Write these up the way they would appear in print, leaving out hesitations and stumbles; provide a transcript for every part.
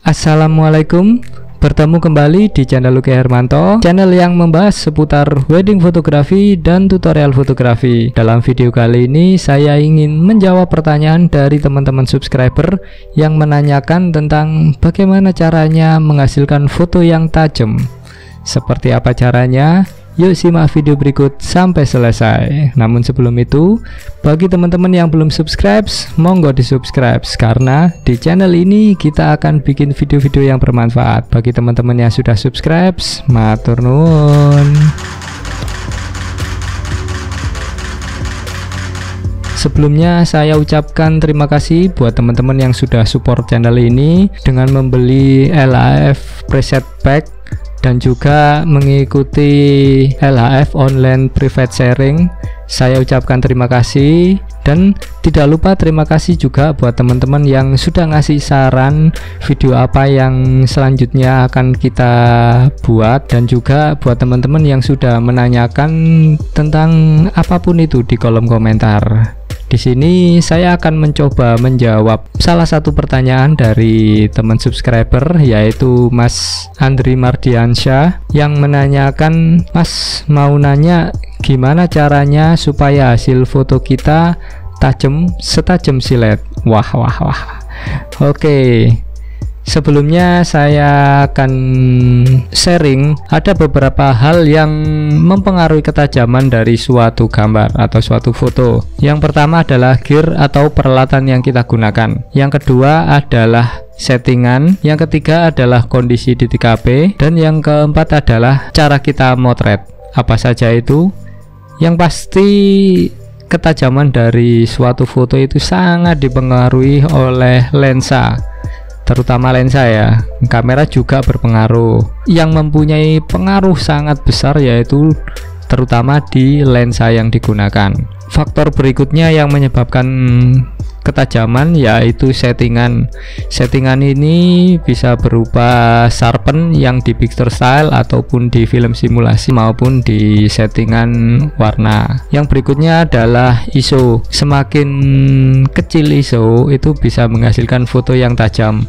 Assalamualaikum, bertemu kembali di channel Luki Hermanto, channel yang membahas seputar wedding fotografi dan tutorial fotografi. Dalam video kali ini saya ingin menjawab pertanyaan dari teman-teman subscriber yang menanyakan tentang bagaimana caranya menghasilkan foto yang tajam. Seperti apa caranya? Yuk simak video berikut sampai selesai. Namun sebelum itu, bagi teman-teman yang belum subscribe, monggo di subscribe, karena di channel ini kita akan bikin video-video yang bermanfaat. Bagi teman-teman yang sudah subscribe, matur nuwun. Sebelumnya saya ucapkan terima kasih buat teman-teman yang sudah support channel ini dengan membeli LHF preset pack dan juga mengikuti LHF online private sharing. Saya ucapkan terima kasih, dan tidak lupa terima kasih juga buat teman-teman yang sudah ngasih saran video apa yang selanjutnya akan kita buat, dan juga buat teman-teman yang sudah menanyakan tentang apapun itu di kolom komentar. Di sini saya akan mencoba menjawab salah satu pertanyaan dari teman subscriber, yaitu Mas Andri Mardiansyah, yang menanyakan, "Mas, mau nanya gimana caranya supaya hasil foto kita tajam setajam silet?" Wah. Oke. Sebelumnya saya akan sharing ada beberapa hal yang mempengaruhi ketajaman dari suatu gambar atau suatu foto. Yang pertama adalah gear atau peralatan yang kita gunakan. Yang kedua adalah settingan. Yang ketiga adalah kondisi di TKP. Dan yang keempat adalah cara kita motret. Apa saja itu? Yang pasti ketajaman dari suatu foto itu sangat dipengaruhi oleh lensa, terutama lensa ya. Kamera juga berpengaruh. Yang mempunyai pengaruh sangat besar yaitu terutama di lensa yang digunakan. Faktor berikutnya yang menyebabkan ketajaman yaitu settingan. Settingan ini bisa berupa sharpen yang di picture style ataupun di film simulasi maupun di settingan warna. Yang berikutnya adalah ISO. Semakin kecil ISO itu bisa menghasilkan foto yang tajam.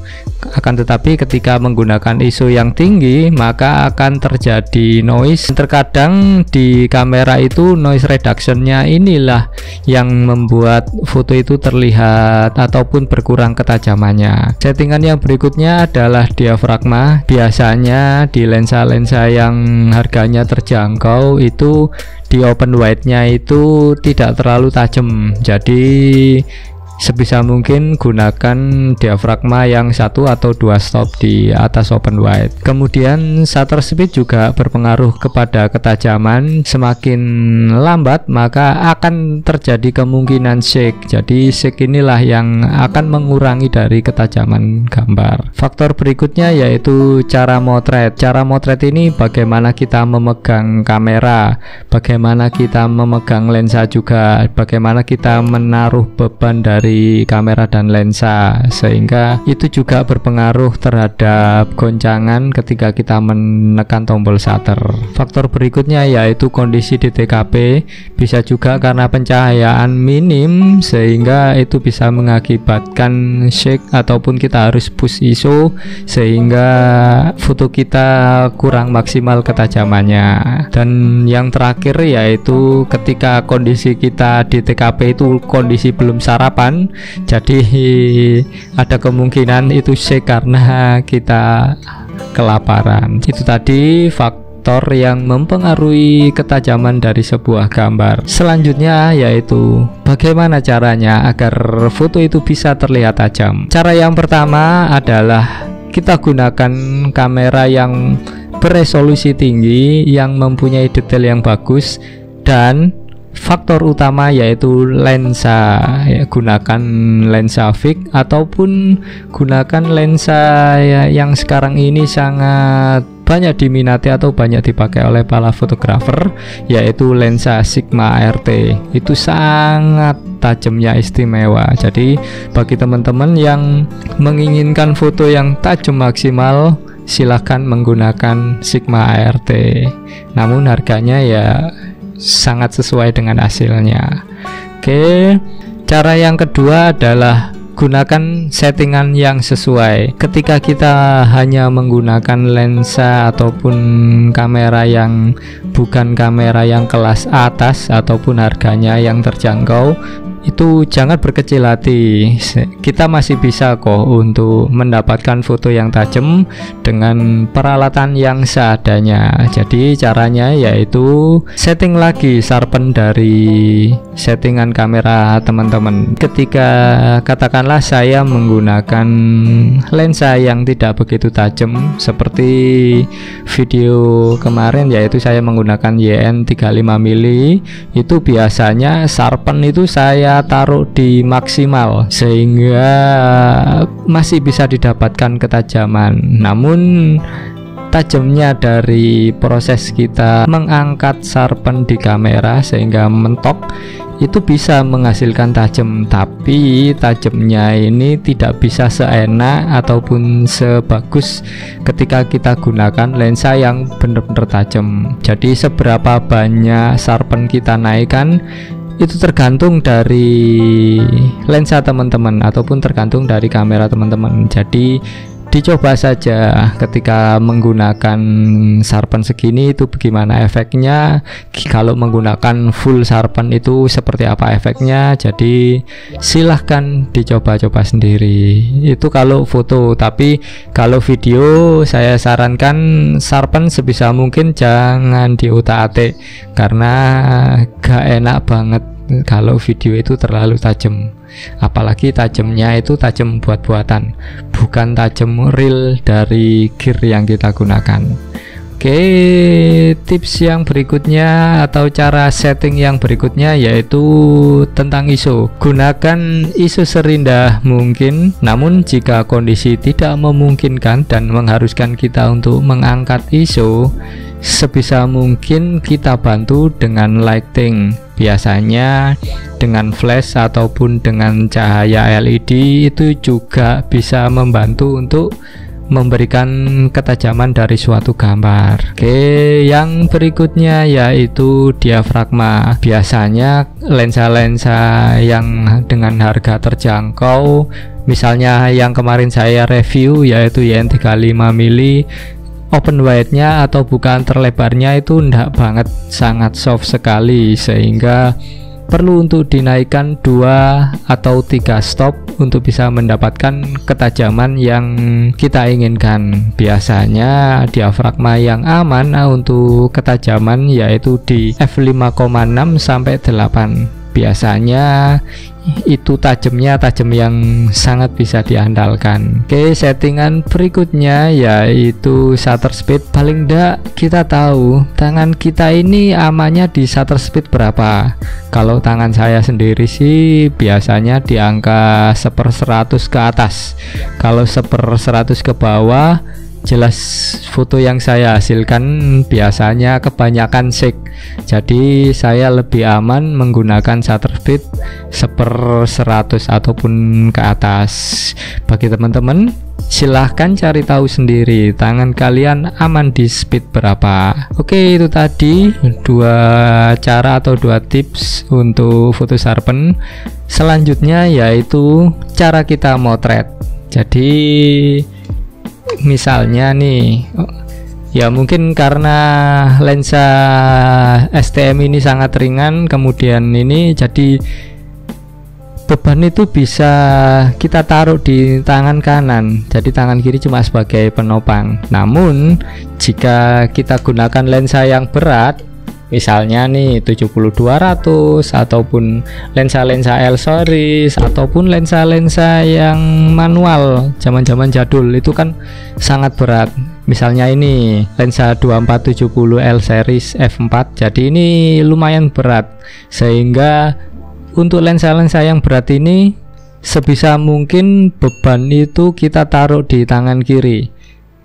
Akan tetapi ketika menggunakan ISO yang tinggi maka akan terjadi noise. Terkadang di kamera itu noise reductionnya inilah yang membuat foto itu terlihat ataupun berkurang ketajamannya. Settingan yang berikutnya adalah diafragma. Biasanya di lensa-lensa yang harganya terjangkau itu di open wide-nya itu tidak terlalu tajam. Jadi sebisa mungkin gunakan diafragma yang 1 atau 2 stop di atas open wide. Kemudian shutter speed juga berpengaruh kepada ketajaman. Semakin lambat maka akan terjadi kemungkinan shake. Jadi shake inilah yang akan mengurangi dari ketajaman gambar. Faktor berikutnya yaitu cara motret. Cara motret ini bagaimana kita memegang kamera, bagaimana kita memegang lensa juga, bagaimana kita menaruh beban dari kamera dan lensa, sehingga itu juga berpengaruh terhadap goncangan ketika kita menekan tombol shutter. Faktor berikutnya yaitu kondisi di TKP. Bisa juga karena pencahayaan minim sehingga itu bisa mengakibatkan shake ataupun kita harus push ISO sehingga foto kita kurang maksimal ketajamannya. Dan yang terakhir yaitu ketika kondisi kita di TKP itu kondisi belum sarapan, jadi ada kemungkinan itu shake karena kita kelaparan. Itu tadi faktor yang mempengaruhi ketajaman dari sebuah gambar. Selanjutnya yaitu bagaimana caranya agar foto itu bisa terlihat tajam. Cara yang pertama adalah kita gunakan kamera yang beresolusi tinggi, yang mempunyai detail yang bagus, dan faktor utama yaitu lensa ya, gunakan lensa fix ataupun gunakan lensa ya, yang sekarang ini sangat banyak diminati atau banyak dipakai oleh para fotografer, yaitu lensa Sigma RT. Itu sangat tajamnya istimewa. Jadi bagi teman-teman yang menginginkan foto yang tajam maksimal, silahkan menggunakan Sigma RT. Namun harganya ya sangat sesuai dengan hasilnya. Oke, cara yang kedua adalah gunakan settingan yang sesuai. Ketika kita hanya menggunakan lensa ataupun kamera yang bukan kamera yang kelas atas ataupun harganya yang terjangkau, itu jangan berkecil hati. Kita masih bisa kok untuk mendapatkan foto yang tajam dengan peralatan yang seadanya. Jadi caranya yaitu setting lagi sharpen dari settingan kamera teman-teman. Ketika katakanlah saya menggunakan lensa yang tidak begitu tajam seperti video kemarin, yaitu saya menggunakan YN 35mm, itu biasanya sharpen itu saya taruh di maksimal sehingga masih bisa didapatkan ketajaman. Namun tajamnya dari proses kita mengangkat sharpen di kamera sehingga mentok itu bisa menghasilkan tajam, tapi tajamnya ini tidak bisa seenak ataupun sebagus ketika kita gunakan lensa yang benar-benar tajam. Jadi seberapa banyak sharpen kita naikkan itu tergantung dari lensa teman-teman ataupun tergantung dari kamera teman-teman. Jadi dicoba saja ketika menggunakan sharpen segini itu bagaimana efeknya, kalau menggunakan full sharpen itu seperti apa efeknya. Jadi silahkan dicoba-coba sendiri. Itu kalau foto, tapi kalau video saya sarankan sharpen sebisa mungkin jangan diutak-atik, karena gak enak banget kalau video itu terlalu tajam. Apalagi tajamnya itu tajam buat-buatan, bukan tajam real dari gear yang kita gunakan. Oke, tips yang berikutnya atau cara setting yang berikutnya yaitu tentang ISO. Gunakan ISO serendah mungkin, namun jika kondisi tidak memungkinkan dan mengharuskan kita untuk mengangkat ISO, sebisa mungkin kita bantu dengan lighting. Biasanya dengan flash ataupun dengan cahaya LED itu juga bisa membantu untuk memberikan ketajaman dari suatu gambar. Oke, yang berikutnya yaitu diafragma. Biasanya lensa-lensa yang dengan harga terjangkau, misalnya yang kemarin saya review yaitu YN 35mm, open wide-nya atau bukaan terlebarnya itu enggak banget, sangat soft sekali, sehingga perlu untuk dinaikkan 2 atau 3 stop untuk bisa mendapatkan ketajaman yang kita inginkan. Biasanya diafragma yang aman untuk ketajaman yaitu di f5,6 sampai 8. Biasanya itu tajam yang sangat bisa diandalkan. Oke, settingan berikutnya yaitu shutter speed. Paling enggak kita tahu tangan kita ini amannya di shutter speed berapa. Kalau tangan saya sendiri sih biasanya di angka 1/100 ke atas. Kalau 1/100 ke bawah, jelas foto yang saya hasilkan biasanya kebanyakan shake. Jadi saya lebih aman menggunakan shutter speed 1/100 ataupun ke atas. Bagi teman-teman, silahkan cari tahu sendiri tangan kalian aman di speed berapa. Oke, itu tadi 2 cara atau 2 tips untuk foto sharpen. Selanjutnya yaitu cara kita motret. Jadi misalnya nih, ya mungkin karena lensa STM ini sangat ringan, kemudian ini jadi beban itu bisa kita taruh di tangan kanan, jadi tangan kiri cuma sebagai penopang. Namun jika kita gunakan lensa yang berat, misalnya nih 70-200 ataupun lensa-lensa L-series ataupun lensa-lensa yang manual zaman-zaman jadul, itu kan sangat berat. Misalnya ini lensa 2470 L-series f4, jadi ini lumayan berat, sehingga untuk lensa-lensa yang berat ini sebisa mungkin beban itu kita taruh di tangan kiri.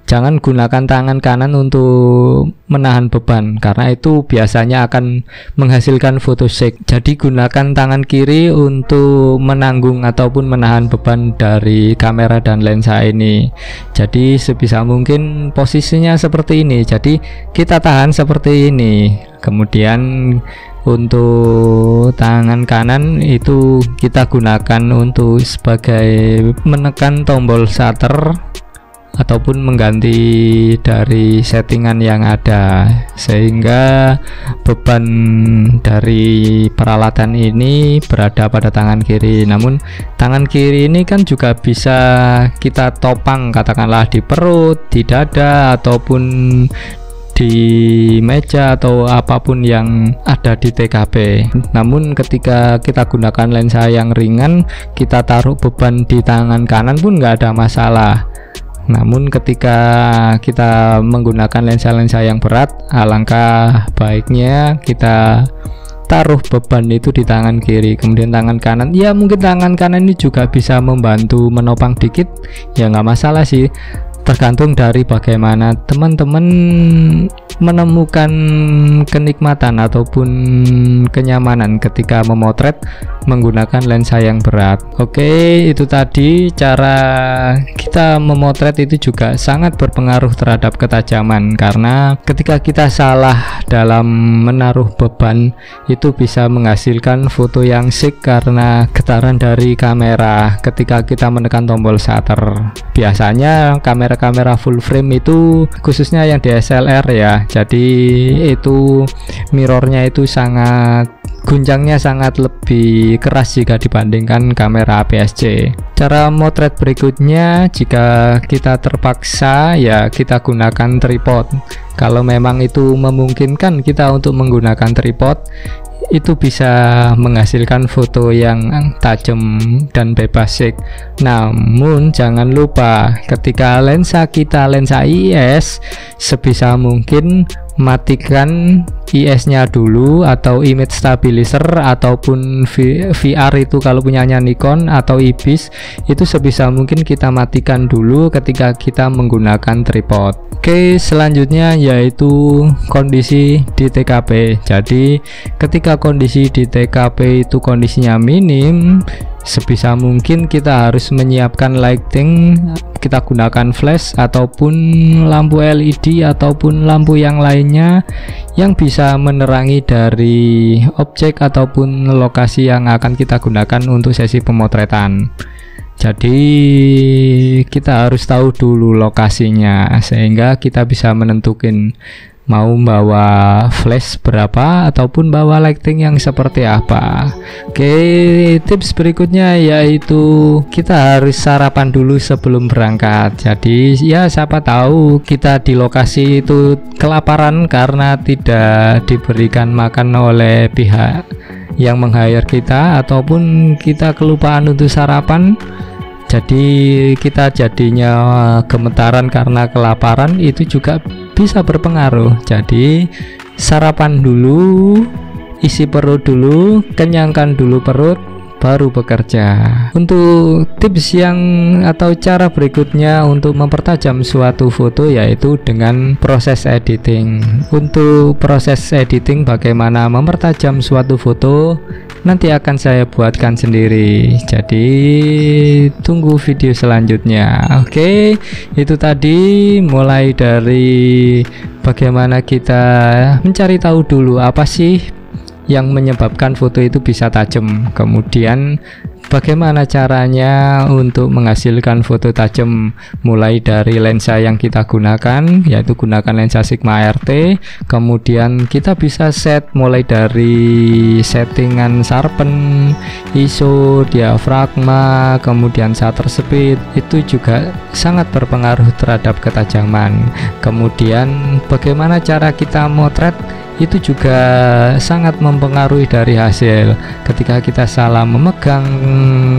Jangan gunakan tangan kanan untuk menahan beban, karena itu biasanya akan menghasilkan foto shake. Jadi gunakan tangan kiri untuk menanggung ataupun menahan beban dari kamera dan lensa ini. Jadi sebisa mungkin posisinya seperti ini. Jadi kita tahan seperti ini. Kemudian Untuk tangan kanan itu kita gunakan untuk sebagai menekan tombol shutter ataupun mengganti dari settingan yang ada, sehingga beban dari peralatan ini berada pada tangan kiri. Namun tangan kiri ini kan juga bisa kita topang, katakanlah di perut, di dada, ataupun di meja atau apapun yang ada di TKP. Namun ketika kita gunakan lensa yang ringan, kita taruh beban di tangan kanan pun nggak ada masalah. Namun ketika kita menggunakan lensa-lensa yang berat, alangkah baiknya kita taruh beban itu di tangan kiri. Kemudian tangan kanan, ya mungkin tangan kanan ini juga bisa membantu menopang dikit, ya nggak masalah sih, tergantung dari bagaimana teman-teman menemukan kenikmatan ataupun kenyamanan ketika memotret menggunakan lensa yang berat. Oke, itu tadi cara kita memotret itu juga sangat berpengaruh terhadap ketajaman, karena ketika kita salah dalam menaruh beban itu bisa menghasilkan foto yang sick karena getaran dari kamera ketika kita menekan tombol shutter. Biasanya kamera full frame itu, khususnya yang DSLR ya, jadi itu mirrornya itu sangat, gunjangnya sangat lebih keras jika dibandingkan kamera APS-C. Cara motret berikutnya, jika kita terpaksa ya kita gunakan tripod. Kalau memang itu memungkinkan kita untuk menggunakan tripod, itu bisa menghasilkan foto yang tajam dan bebas shake. Namun jangan lupa ketika lensa kita lensa IS, sebisa mungkin matikan IS-nya dulu, atau image stabilizer ataupun VR itu kalau punyanya Nikon atau Ibis, itu sebisa mungkin kita matikan dulu ketika kita menggunakan tripod. Oke, selanjutnya yaitu kondisi di TKP. Jadi ketika kondisi di TKP itu kondisinya minim, sebisa mungkin kita harus menyiapkan lighting. Kita gunakan flash ataupun lampu LED ataupun lampu yang lainnya yang bisa menerangi dari objek ataupun lokasi yang akan kita gunakan untuk sesi pemotretan. Jadi kita harus tahu dulu lokasinya sehingga kita bisa menentukan mau bawa flash berapa ataupun bawa lighting yang seperti apa. Oke, tips berikutnya yaitu kita harus sarapan dulu sebelum berangkat. Jadi ya siapa tahu kita di lokasi itu kelaparan karena tidak diberikan makan oleh pihak yang meng-hire kita, ataupun kita kelupaan untuk sarapan, jadi kita jadinya gemetaran karena kelaparan, itu juga bisa berpengaruh. Jadi sarapan dulu, isi perut dulu, kenyangkan dulu perut, baru bekerja. Untuk tips yang atau cara berikutnya untuk mempertajam suatu foto yaitu dengan proses editing. Untuk proses editing bagaimana mempertajam suatu foto nanti akan saya buatkan sendiri, jadi tunggu video selanjutnya. Oke, itu tadi mulai dari bagaimana kita mencari tahu dulu apa sih yang menyebabkan foto itu bisa tajam, kemudian bagaimana caranya untuk menghasilkan foto tajam, mulai dari lensa yang kita gunakan yaitu gunakan lensa Sigma RT, kemudian kita bisa set mulai dari settingan sharpen, ISO, diafragma, kemudian shutter speed, itu juga sangat berpengaruh terhadap ketajaman. Kemudian bagaimana cara kita motret itu juga sangat mempengaruhi dari hasil. Ketika kita salah memegang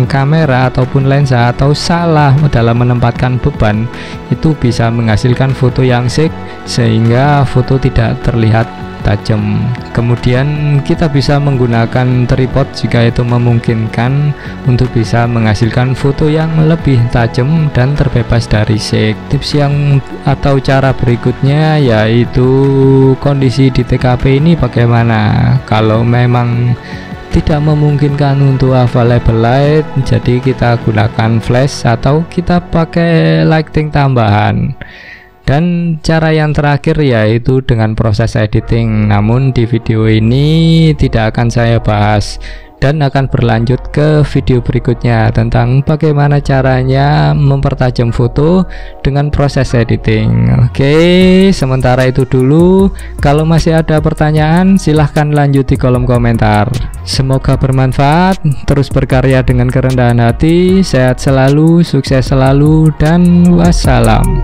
kamera ataupun lensa atau salah dalam menempatkan beban, itu bisa menghasilkan foto yang sick sehingga foto tidak terlihat tajam. Kemudian kita bisa menggunakan tripod jika itu memungkinkan untuk bisa menghasilkan foto yang lebih tajam dan terbebas dari shake. Tips yang atau cara berikutnya yaitu kondisi di TKP ini bagaimana. Kalau memang tidak memungkinkan untuk available light, jadi kita gunakan flash atau kita pakai lighting tambahan. Dan cara yang terakhir yaitu dengan proses editing. Namun di video ini tidak akan saya bahas dan akan berlanjut ke video berikutnya tentang bagaimana caranya mempertajam foto dengan proses editing. Oke, sementara itu dulu. Kalau masih ada pertanyaan silahkan lanjut di kolom komentar. Semoga bermanfaat. Terus berkarya dengan kerendahan hati. Sehat selalu, sukses selalu, dan wassalam.